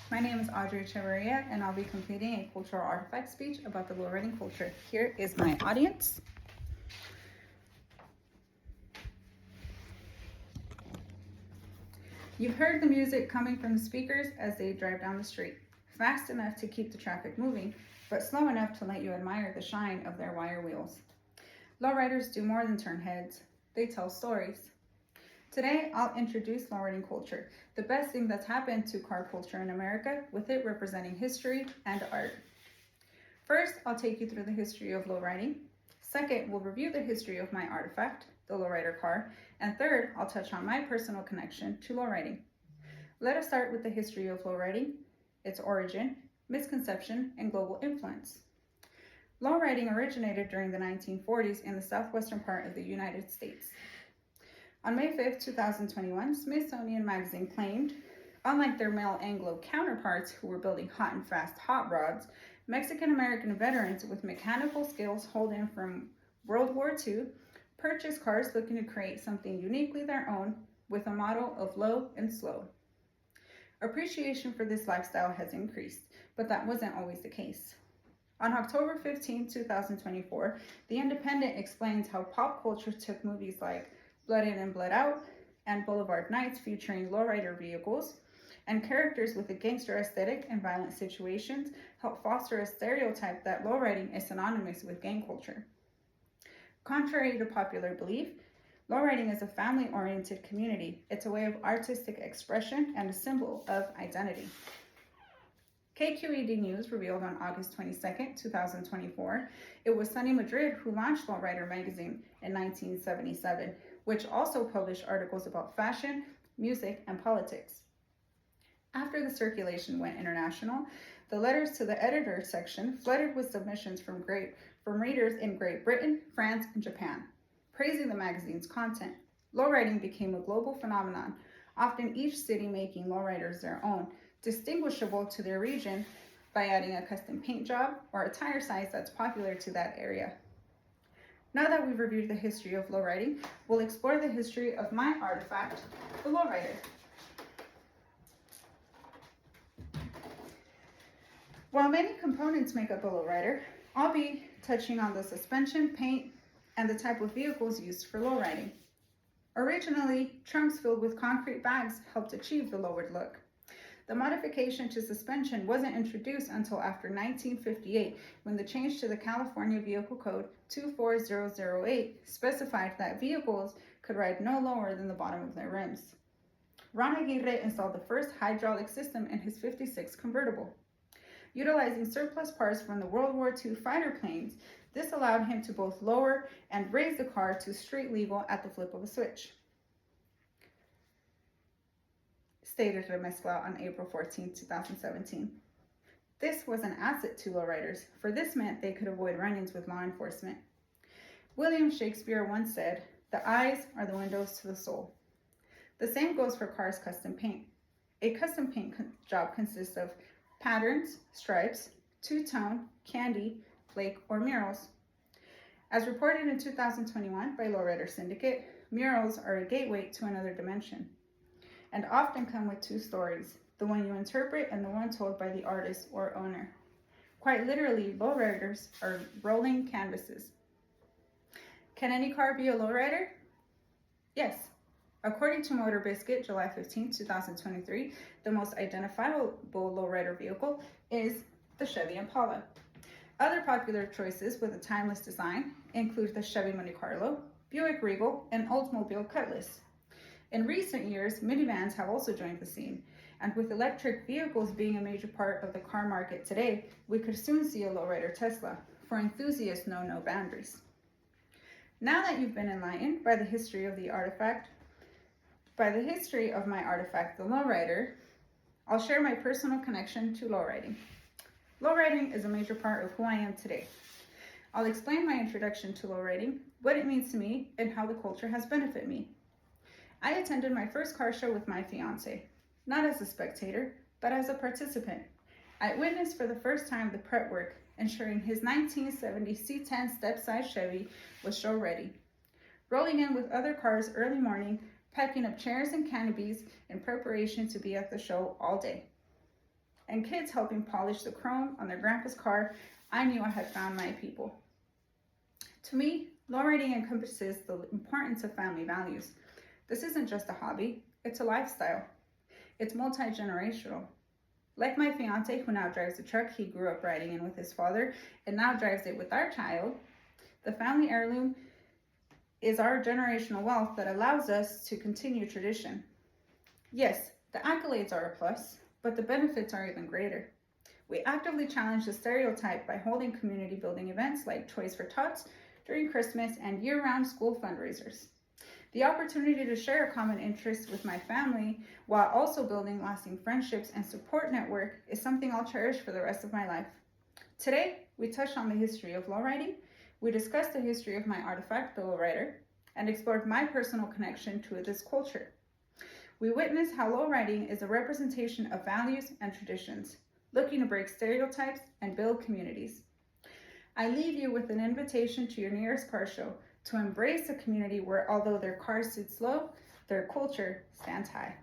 My name is Audrey Echeverria, and I'll be completing a cultural artifact speech about the lowriding culture. Here is my audience. You've heard the music coming from the speakers as they drive down the street, fast enough to keep the traffic moving, but slow enough to let you admire the shine of their wire wheels. Lowriders do more than turn heads, they tell stories. Today, I'll introduce lowriding culture, the best thing that's happened to car culture in America, with it representing history and art. First, I'll take you through the history of lowriding. Second, we'll review the history of my artifact, the lowrider car. And third, I'll touch on my personal connection to lowriding. Let us start with the history of lowriding, its origin, misconception, and global influence. Lowriding originated during the 1940s in the southwestern part of the United States. On May 5, 2021, Smithsonian Magazine claimed, unlike their male Anglo counterparts who were building hot and fast hot rods, Mexican-American veterans with mechanical skills hauled in from World War II purchased cars looking to create something uniquely their own with a motto of low and slow. Appreciation for this lifestyle has increased, but that wasn't always the case. On October 15, 2024, The Independent explains how pop culture took movies like Blood In and Blood Out and Boulevard Nights featuring lowrider vehicles and characters with a gangster aesthetic and violent situations help foster a stereotype that lowriding is synonymous with gang culture. Contrary to popular belief, lowriding is a family-oriented community. It's a way of artistic expression and a symbol of identity. KQED News revealed on August 22, 2024, it was Sonny Madrid who launched Lowrider magazine in 1977, which also published articles about fashion, music, and politics. After the circulation went international, the letters to the editor section flooded with submissions from readers in Great Britain, France, and Japan, praising the magazine's content. Lowriding became a global phenomenon, often each city making lowriders their own, distinguishable to their region by adding a custom paint job or a tire size that's popular to that area. Now that we've reviewed the history of lowriding, we'll explore the history of my artifact, the lowrider. While many components make up a lowrider, I'll be touching on the suspension, paint, and the type of vehicles used for lowriding. Originally, trunks filled with concrete bags helped achieve the lowered look. The modification to suspension wasn't introduced until after 1958, when the change to the California Vehicle Code 24008 specified that vehicles could ride no lower than the bottom of their rims. Ron Aguirre installed the first hydraulic system in his 56 convertible. Utilizing surplus parts from the World War II fighter planes, this allowed him to both lower and raise the car to street legal at the flip of a switch, stated Remezcla on April 14, 2017. This was an asset to lowriders, for this meant they could avoid run-ins with law enforcement. William Shakespeare once said, "The eyes are the windows to the soul." The same goes for cars' custom paint. A custom paint job consists of patterns, stripes, two-tone, candy, flake, or murals. As reported in 2021 by Lowrider Syndicate, murals are a gateway to another dimension and often come with two stories, the one you interpret and the one told by the artist or owner. Quite literally, lowriders are rolling canvases. Can any car be a lowrider? Yes. According to Motor Biscuit, July 15, 2023, the most identifiable lowrider vehicle is the Chevy Impala. Other popular choices with a timeless design include the Chevy Monte Carlo, Buick Regal, and Oldsmobile Cutlass. In recent years, minivans have also joined the scene, and with electric vehicles being a major part of the car market today, we could soon see a lowrider Tesla. For enthusiasts, know no boundaries. Now that you've been enlightened by the history of my artifact, the lowrider, I'll share my personal connection to lowriding. Lowriding is a major part of who I am today. I'll explain my introduction to lowriding, what it means to me, and how the culture has benefited me. I attended my first car show with my fiance, not as a spectator, but as a participant. I witnessed for the first time the prep work, ensuring his 1970 C10 step-size Chevy was show ready. Rolling in with other cars early morning, packing up chairs and canopies in preparation to be at the show all day. and kids helping polish the chrome on their grandpa's car, I knew I had found my people. To me, lowriding encompasses the importance of family values. This isn't just a hobby, it's a lifestyle. It's multi-generational. Like my fiance, who now drives a truck he grew up riding in with his father and now drives it with our child, the family heirloom is our generational wealth that allows us to continue tradition. Yes, the accolades are a plus, but the benefits are even greater. We actively challenge the stereotype by holding community building events like Toys for Tots during Christmas and year-round school fundraisers. The opportunity to share a common interest with my family while also building lasting friendships and support network is something I'll cherish for the rest of my life. Today, we touched on the history of lowriding, we discussed the history of my artifact, the lowrider, and explored my personal connection to this culture. We witnessed how lowriding is a representation of values and traditions, looking to break stereotypes and build communities. I leave you with an invitation to your nearest car show to embrace a community where, although their car sits low, their culture stands high.